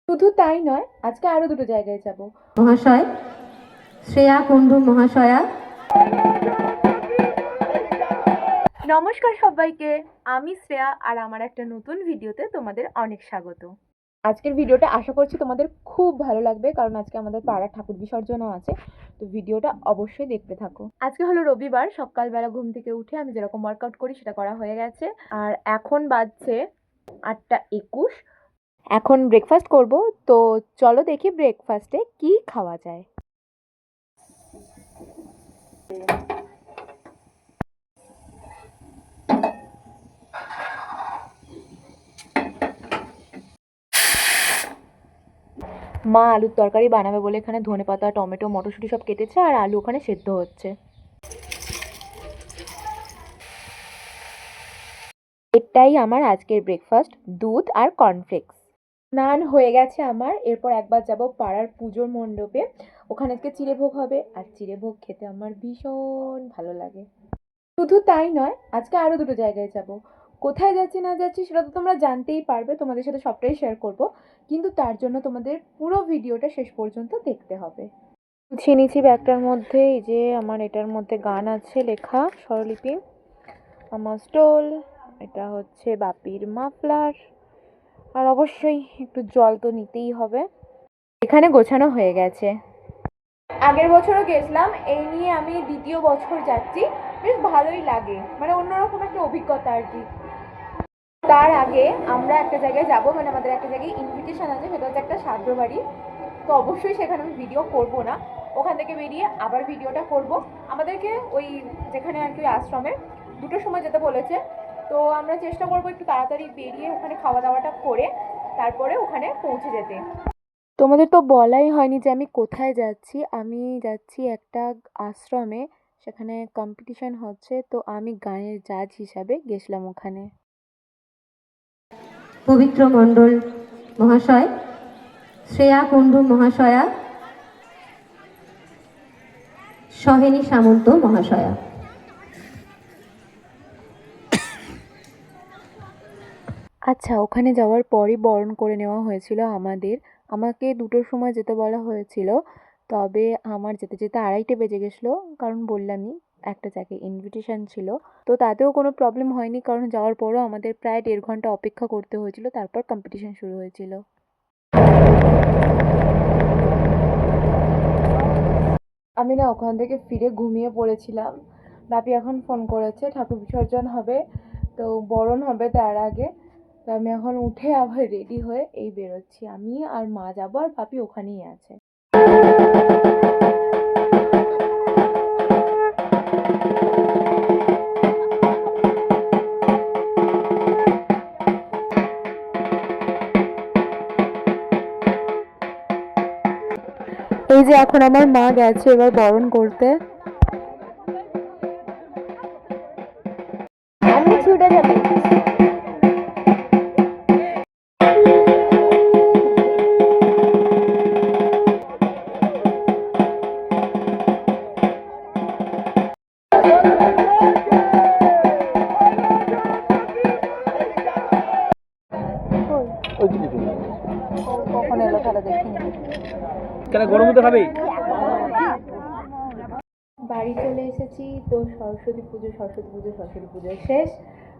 শুধু তাই নয়, আজকে আরো দুটো জায়গায় যাব। মহাশয়, শ্রেয়া কুণ্ডু মহাশয়া। নমস্কার সবাইকে, আমি শ্রেয়া আর আমার একটা নতুন ভিডিওতে তোমাদের অনেক স্বাগত। আজকের ভিডিওটা আশা করছি তোমাদের খুব ভালো লাগবে, কারণ আজকে আমাদের পাড়ার ঠাকুর বিসর্জনও আছে। তো ভিডিওটা অবশ্যই দেখতে থাকো। আজকে হলো রবিবার, সকালবেলা ঘুম থেকে উঠে আমি যেরকম ওয়ার্কআউট করি সেটা করা হয়ে গেছে। আর এখন বাজছে 8:21। এখন ব্রেকফাস্ট করব। তো চলো দেখি ব্রেকফাস্টে কি খাওয়া যায়। মা আলুর তরকারি বানাবে বলে এখানে ধনেপাতা, টমেটো, মটরশুঁটি সব কেটেছে, আর আলু ওখানে সেদ্ধ হচ্ছে। এটাই আমার আজকের ব্রেকফাস্ট, দুধ আর কর্নফ্লেক্স। স্নান হয়ে গেছে আমার। এরপর একবার যাব পাড়ার পুজোর মণ্ডপে। ওখানে আজকে চিড়েভোগ হবে, আর চিড়েভোগ খেতে আমার ভীষণ ভালো লাগে। শুধু তাই নয়, আজকে আরো দুটো জায়গায় যাব। কোথায় যাচ্ছি না যাচ্ছি সেটা তো তোমরা জানতেই পারবে, তোমাদের সাথে সবটাই শেয়ার করব। কিন্তু তার জন্য তোমাদের পুরো ভিডিওটা শেষ পর্যন্ত দেখতে হবে। গুছিয়ে নিয়েছি ব্যাগটার মধ্যে। এই যে আমার এটার মধ্যে গান আছে লেখা স্বরলিপি, আমার স্টোল, এটা হচ্ছে বাপির মাফলার, আর অবশ্যই একটু জল তো নিতেই হবে। এখানে গোছানো হয়ে গেছে। আগের বছরও গেছিলাম, এই নিয়ে আমি দ্বিতীয় বছর যাচ্ছি। বেশ ভালোই লাগে, মানে অন্যরকম একটা অভিজ্ঞতা আর কি। তার আগে আমরা একটা জায়গায় যাব, মানে আমাদের একটা জায়গায় ইনভিটেশন আছে, সেটা হচ্ছে একটা শ্রাদ্ধ বাড়ি। তো অবশ্যই সেখানে আমি ভিডিও করব না, ওখান থেকে বেরিয়ে আবার ভিডিওটা করব। আমাদেরকে ওই যেখানে আর কি আশ্রমে 2টোর সময় যেতে বলেছে। তো আমরা চেষ্টা করব একটু তাড়াতাড়ি বেরিয়ে ওখানে খাওয়া দাওয়াটা করে তারপরে ওখানে পৌঁছে যেতে। তোমাদের তো বলাই হয়নি যে আমি কোথায় যাচ্ছি। আমি যাচ্ছি একটা আশ্রমে, সেখানে কম্পিটিশন হচ্ছে, তো আমি গানের জাজ হিসাবে গেছিলাম ওখানে। পবিত্র মণ্ডল মহাশয়, শ্রেয়া কুণ্ডু মহাশয়া, সহেনী সামন্ত মহাশয়া। আচ্ছা, ওখানে যাওয়ার পরই বরণ করে নেওয়া হয়েছিল আমাদের। আমাকে 2টোর সময় যেতে বলা হয়েছিল, তবে আমার যেতে যেতে 2:30 বেজে গেছিলো, কারণ বললামই একটা জায়গায় ইনভিটেশন ছিল। তো তাতেও কোনো প্রবলেম হয়নি, কারণ যাওয়ার পরও আমাদের প্রায় 1.5 ঘন্টা অপেক্ষা করতে হয়েছিল, তারপর কম্পিটিশন শুরু হয়েছিল। আমি না ওখান থেকে ফিরে ঘুমিয়ে পড়েছিলাম। বাপি এখন ফোন করেছে, ঠাকুর বিসর্জন হবে, তো বরণ হবে তার আগে। তো আমি এখন উঠে আবার রেডি হয়ে এই বেরোচ্ছি। আমি আর মা যাবো, আর বাপি ওখানেই আছে। এই যে এখন আমার মা গেছে এবার বরণ করতে। আমি ছুটে যাবো। কখন এলো তাহলে দেখিনি। গরম তো খাবে। বাড়ি চলে এসেছি। তো সরস্বতী পুজো শেষ,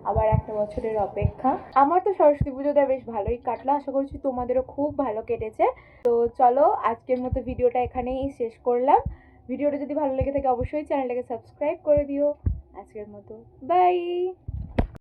আবার একটা বছরের অপেক্ষা। আমার তো সরস্বতী পুজোটা বেশ ভালোই কাটলো, আশা করছি তোমাদেরও খুব ভালো কেটেছে। তো চলো আজকের মতো ভিডিওটা এখানেই শেষ করলাম। ভিডিওটা যদি ভালো লেগে থাকে অবশ্যই চ্যানেলটাকে সাবস্ক্রাইব করে দিও। আজকের মতো বাই।